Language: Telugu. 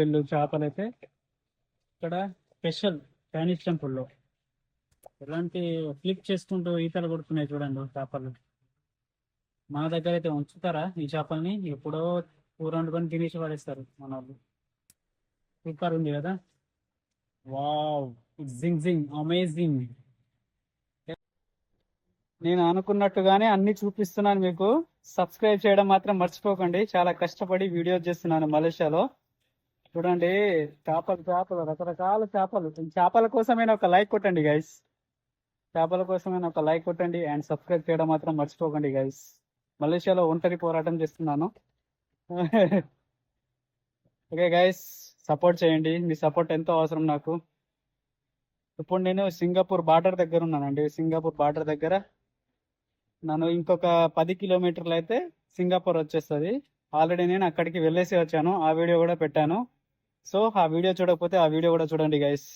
వీళ్ళు చేపలు అయితే ఇక్కడ స్పెషల్ చైనీస్ టెంపుల్లో ఎలాంటి ఫ్లిప్ చేసుకుంటూ ఈతలు కొడుతున్నాయి చూడండి చేపలు. మన దగ్గర అయితే ఉంచుతారా ఈ చేపల్ని? ఎప్పుడో కూర వండుకొని తినేసి పడేస్తారు మన వాళ్ళు. సూపర్ ఉంది కదా. వావ్, జింగ్ జింగ్ అమేజింగ్. నేను అనుకున్నట్టుగానే అన్ని చూపిస్తున్నాను మీకు. సబ్స్క్రైబ్ చేయడం మాత్రం మర్చిపోకండి. చాలా కష్టపడి వీడియో చేస్తున్నాను మలేషియాలో. చూడండి చేపలు చేపలు, రకరకాల చేపలు. చేపల కోసమైనా ఒక లైక్ కొట్టండి గైస్. చేపల కోసమైనా ఒక లైక్ కొట్టండి అండ్ సబ్స్క్రైబ్ చేయడం మాత్రం మర్చిపోకండి గైస్. మలేషియాలో ఒంటరి పోరాటం చేస్తున్నాను. ఓకే గైస్, సపోర్ట్ చేయండి. మీ సపోర్ట్ ఎంతో అవసరం నాకు. ఇప్పుడు నేను సింగపూర్ బార్డర్ దగ్గర ఉన్నానండి. సింగపూర్ బార్డర్ దగ్గర నన్ను ఇంకొక 10 కిలోమీటర్లు అయితే సింగపూర్ వచ్చేస్తుంది. ఆల్రెడీ నేను అక్కడికి వెళ్ళేసి వచ్చాను. ఆ వీడియో కూడా పెట్టాను. సో ఆ వీడియో చూడకపోతే ఆ వీడియో కూడా చూడండి గైస్.